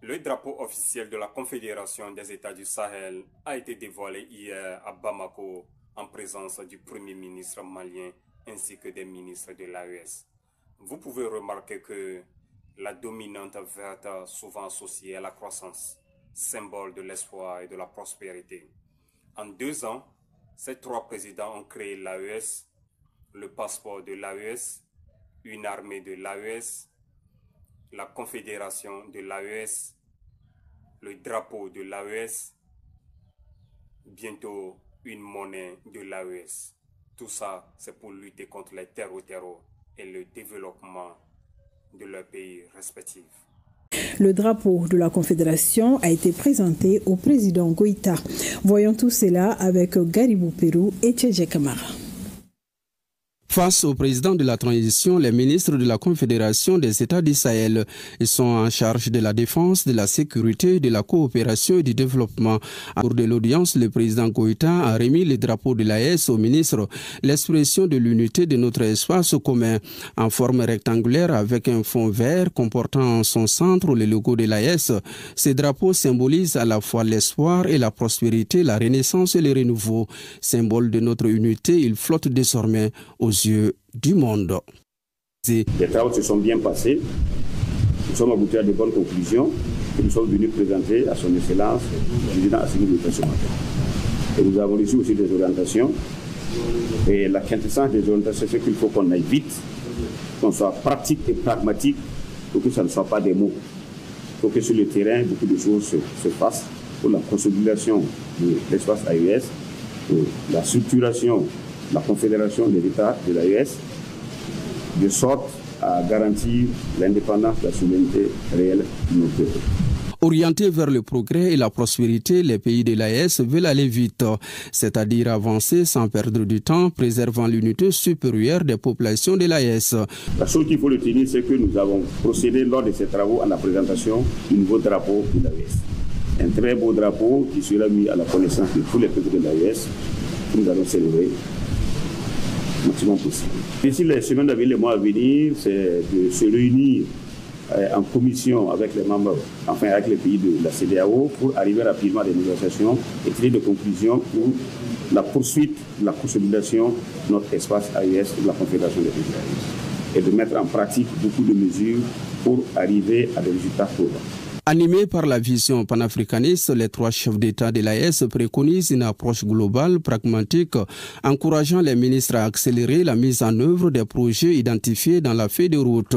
Le drapeau officiel de la Confédération des États du Sahel a été dévoilé hier à Bamako en présence du Premier ministre malien ainsi que des ministres de l'AES. Vous pouvez remarquer que la dominante verte souvent associée à la croissance, symbole de l'espoir et de la prospérité. En 2 ans, ces 3 présidents ont créé l'AES, le passeport de l'AES, une armée de l'AES, la confédération de l'AES, le drapeau de l'AES, bientôt une monnaie de l'AES. Tout ça, c'est pour lutter contre les terreaux et le développement de leurs pays respectifs. Le drapeau de la Confédération a été présenté au président Goïta. Voyons tout cela avec Garibou Pérou et Tchédje Kamara. Face au président de la transition, les ministres de la Confédération des États du Sahel sont en charge de la défense, de la sécurité, de la coopération et du développement. Au cours de l'audience, le président Goïta a remis le drapeau de l'AES aux ministres, l'expression de l'unité de notre espace commun en forme rectangulaire avec un fond vert comportant en son centre le logo de l'AES. Ces drapeaux symbolisent à la fois l'espoir et la prospérité, la renaissance et le renouveau. Symbole de notre unité, il flotte désormais aux yeux du monde. Les travaux se sont bien passés. Nous sommes aboutis à de bonnes conclusions que nous sommes venus présenter à son Excellence, le président Assimi Goïta ce matin. Et nous avons reçu aussi des orientations. Et la quintessence des orientations, c'est qu'il faut qu'on aille vite, qu'on soit pratique et pragmatique pour que ça ne soit pas des mots. Il faut que sur le terrain, beaucoup de choses se fassent pour la consolidation de l'espace AES, pour la structuration, la Confédération des États de l'AES, de sorte à garantir l'indépendance, la souveraineté réelle de nos peuples. Orientés vers le progrès et la prospérité, les pays de l'AES veulent aller vite, c'est-à-dire avancer sans perdre du temps, préservant l'unité supérieure des populations de l'AES. La chose qu'il faut retenir, c'est que nous avons procédé lors de ces travaux à la présentation du nouveau drapeau de l'AES. Un très beau drapeau qui sera mis à la connaissance de tous les peuples de l'AES que nous allons célébrer maximum possible. D'ici les semaines à venir, les mois à venir, c'est de se réunir en commission avec les membres, enfin avec les pays de la CEDEAO pour arriver rapidement à des négociations et tirer des conclusions pour la poursuite de la consolidation de notre espace AES de la Confédération des pays AES et de mettre en pratique beaucoup de mesures pour arriver à des résultats probants. Animés par la vision panafricaniste, les 3 chefs d'État de l'AES préconisent une approche globale, pragmatique, encourageant les ministres à accélérer la mise en œuvre des projets identifiés dans la feuille de route.